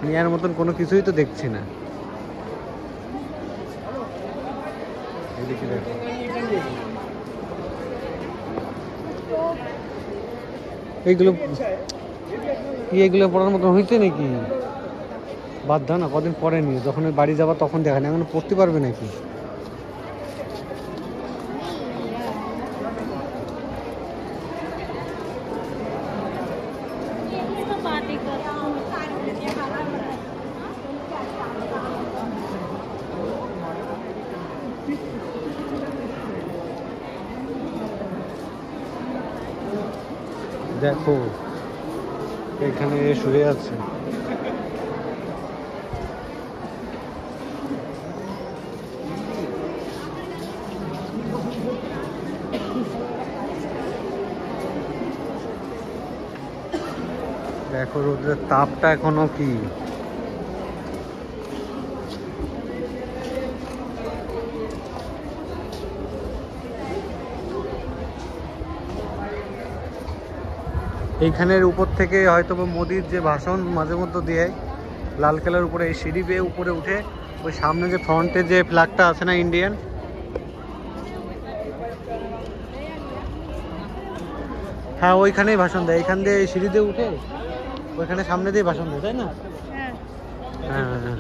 নেওয়ার মতন কোনো কিছুই তো দেখছি না। এদিকে দেখো, এইগুলো এইগুলো পড়ার মতন হইতে নাকি? বাদ দাও না, কদিন পরে নিয়ে যখন বাড়ি যাবা তখন দেখা না, এখন পড়তে পারবে নাকি? দেখো এখানে শুয়ে আছে। দেখো রোদের তাপটা এখনো কি, এইখানের উপর থেকে হয়তো মোদির যে ভাষণ মাঝে মধ্যে দিয়ে লালকেল্লার উপরে, এই সিঁড়ি বেয়ে উপরে উঠে ওই সামনে যে ফ্রন্টে যে ফ্ল্যাগটা আছে না ইন্ডিয়ান, হ্যাঁ ওইখানেই ভাষণ দেয়। এখান দিয়ে সিঁড়ি দিয়ে উঠে ওইখানে সামনে দিয়ে ভাষণ দেয়, তাই না? হ্যাঁ হ্যাঁ।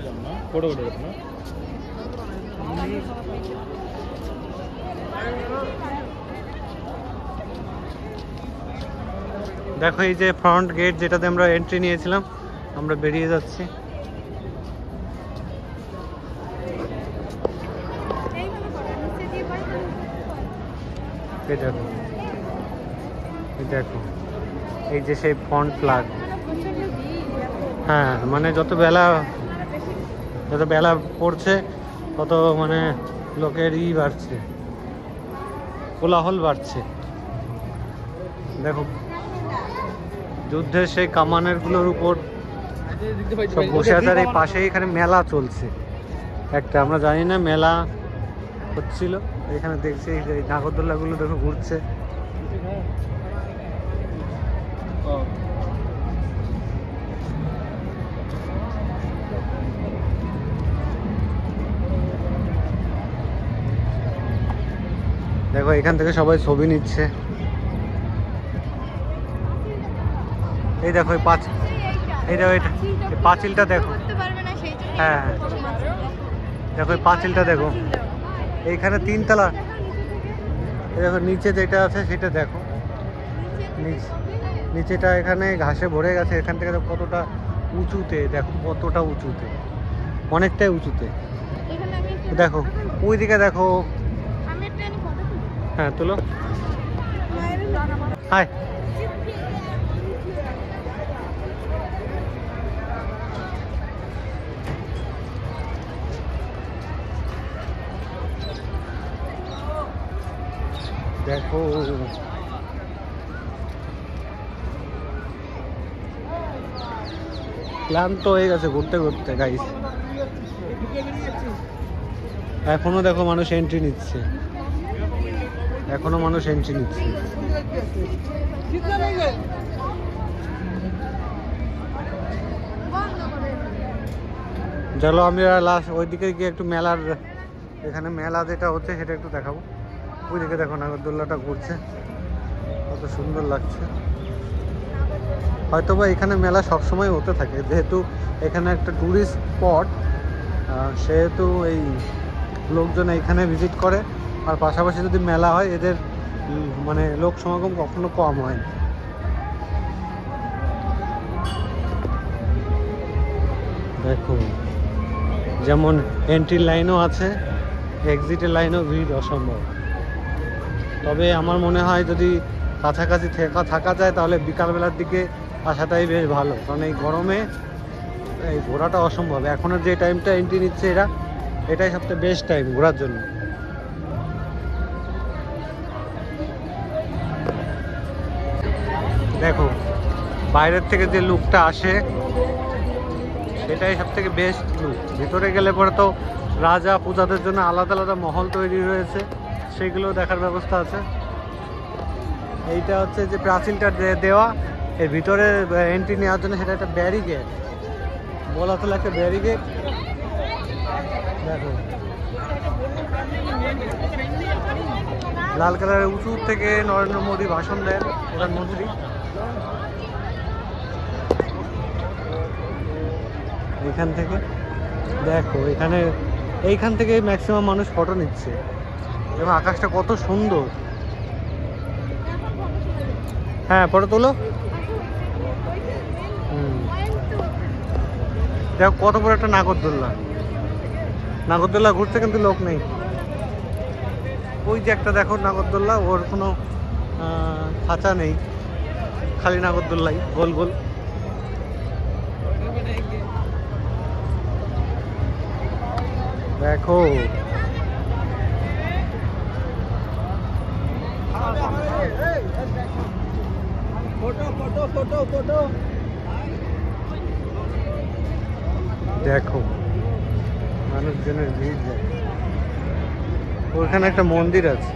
দেখো এই যে ফ্রন্ট গেট, যেটাতে আমরা এন্ট্রি নিয়েছিলাম, আমরা বেরিয়ে যাচ্ছি। এই দেখো, এই দেখো, এই যে সেই ফ্রন্ট ফ্ল্যাগ। হ্যাঁ মানে যত বেলা পড়ছে তত মানে লোকের বাড়ছে, কোলাহল বাড়ছে। দেখো যুদ্ধের সেই কামানের গুলোর উপর সব বসে আছে। আর এই পাশেই এখানে মেলা চলছে একটা, আমরা জানি না মেলা হচ্ছিল। এখানে দেখছি এই নাগরদোল্লা গুলো দেখো ঘুরছে। দেখো এখান থেকে সবাই ছবি নিচ্ছে। এই দেখো এই দেখো এটা এই পাঁচিলটা দেখো। হ্যাঁ দেখো এই পাঁচিলটা দেখো, এইখানে 3 তলা। এই দেখো নিচে যেটা আছে সেটা দেখো, নিচেটা এখানে ঘাসে ভরে গেছে। এখান থেকে দেখো কতটা উঁচুতে, দেখো কতটা উঁচুতে, অনেকটাই উঁচুতে। দেখো ওইদিকে দেখো। হ্যাঁ তুলো। হাই দেখো ক্লান্ত হয়ে গেছে ঘুরতে ঘুরতে গাইস। এখনো দেখো মানুষ এন্ট্রি নিচ্ছে, এখনো মানুষ এন্ট্রি নিচ্ছে। চলো আমি লাস্ট ওইদিকে গিয়ে একটু মেলার, এখানে মেলা যেটা হচ্ছে সেটা একটু দেখাবো। ওইদিকে দেখো নাগরদোল্লাটা ঘুরছে, কত সুন্দর লাগছে। হয়তোবা এখানে মেলা সবসময় হতে থাকে, যেহেতু এখানে একটা ট্যুরিস্ট স্পট, সেহেতু এই লোকজন এখানে ভিজিট করে। আর পাশাপাশি যদি মেলা হয় এদের মানে লোক সমাগম কখনো কম হয়। দেখো যেমন এন্ট্রি লাইনও আছে, এক্সিটের লাইনও ভিড় অসম্ভব। তবে আমার মনে হয় যদি কাছাকাছি থাকা যায় তাহলে বিকালবেলার দিকে আসাটাই বেশ ভালো, কারণ এই গরমে এই ঘোরাটা অসম্ভব। এখনের যে টাইমটা এন্ট্রি নিচ্ছে এটাই সবচেয়ে বেস্ট টাইম ঘোরার জন্য। দেখো বাইরের থেকে যে লুকটা আসে সেটাই সব থেকে বেস্ট লুক। ভিতরে গেলে পরে তো রাজা পূজাদের জন্য আলাদা আলাদা মহল তৈরি হয়েছে, সেগুলো দেখার ব্যবস্থা আছে। এইটা হচ্ছে যে প্রাচীনটা দেওয়া, এর ভিতরে এন্ট্রি নেওয়ার জন্য সেটা একটা ব্যারিকেড, বলা তো একটা ব্যারিকেড। দেখো লাল কালারের উঁচু থেকে নরেন্দ্র মোদী ভাষণ দেন, প্রধানমন্ত্রী। এইখান থেকে দেখো এইখান থেকে ম্যাক্সিমাম মানুষ ফটো নিচ্ছে এবং আকাশটা কত সুন্দর। হ্যাঁ ফটো তোলো। দেখো কত বড় একটা নাগরদোল্লা ঘুরছে কিন্তু লোক নেই। ওই যে একটা দেখো নাগরদোল্লা, ওর কোনো খাঁচা নেই, খালি নাগরদোল্লাই গোল গোল। দেখো দেখো মানুষজনের ভিড়। ওখানে একটা মন্দির আছে,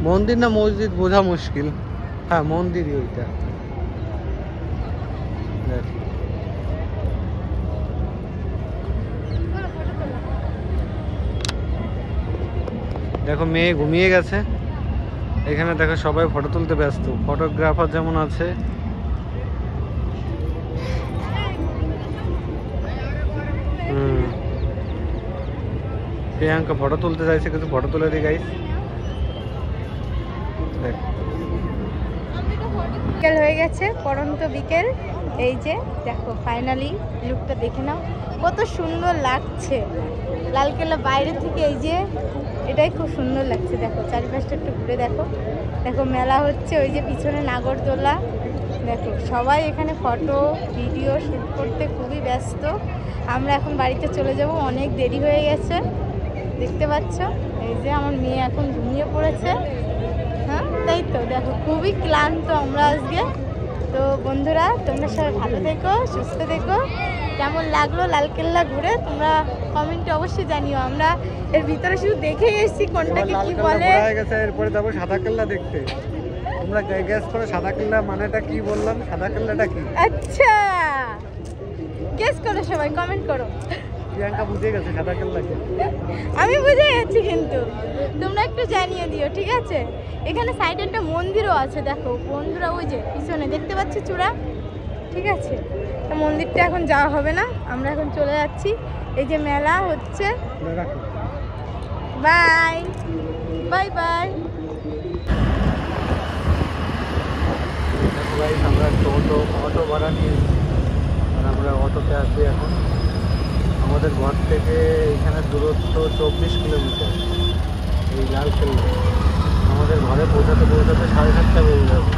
মন্দির না মসজিদ বোঝা মুশকিল। হ্যাঁ মন্দিরই ওইটা। দেখো মেয়ে ঘুমিয়ে গেছে, এখানে দেখো সবাই ফটো তুলতে ব্যস্ত, ফটোগ্রাফার যেমন আছে। প্রিয়াঙ্কা ফটো তুলতে চাইছে কিন্তু ফটো তুলে দিই গাইস। বিকেল হয়ে গেছে, পড়ন্ত বিকেল। এই যে দেখো ফাইনালি লুকটা দেখে নাও, কত সুন্দর লাগছে লালকেল্লা বাইরে থেকে। এই যে এটাই খুব সুন্দর লাগছে। দেখো চারিপাশটা একটু ঘুরে দেখো, দেখো মেলা হচ্ছে, ওই যে পিছনে নাগরদোলা। দেখো সবাই এখানে ফটো ভিডিও শ্যুট করতে খুবই ব্যস্ত। আমরা এখন বাড়িতে চলে যাব, অনেক দেরি হয়ে গেছে। দেখতে পাচ্ছ এই যে আমার মেয়ে এখন ঘুমিয়ে পড়েছে। হ্যাঁ তাই তো, দেখো খুবই ক্লান্ত আমরা আজকে। তো বন্ধুরা তোমরা সবাই ভালো থেকো, সুস্থ থেকো। কেমন লাগলো লালকেল্লা ঘুরে তোমরা কমেন্টে অবশ্যই জানিও। আমরা এর ভিতরে শুধু দেখে এসেছি কোনটাকে কি বলে। এরপরে যাবো সাদা কেল্লা দেখতে। তোমরা গেস করো সাদা কেল্লা মানেটা কি বললাম, সাদা কেল্লাটা কি? আচ্ছা গেস করো, সবাই কমেন্ট করো। প্রিয়াঙ্কা বুঝে গেছে সাদা কাল লাগে। আমি বুঝে গেছি, কিন্তু তোমরা একটু জানিয়ে দিও, ঠিক আছে? এখানে সাইডে একটা মন্দিরও আছে, দেখো বন্ধুরা, ওই যে পিছনে দেখতে পাচ্ছি চূড়া, ঠিক আছে? তো মন্দিরটা এখন যাওয়া হবে না, আমরা এখন চলে যাচ্ছি। এই যে মেলা হচ্ছে। Bye bye bye. আমরা অটো ভাড়া নিয়েছি আর আমরা অটোতে আছি এখন। আমাদের ঘর থেকে এখানে দূরত্ব 24 কিলোমিটার, এই লালকেল্লা। আমাদের ঘরে পৌঁছাতে 7:30 বেজে যাবে।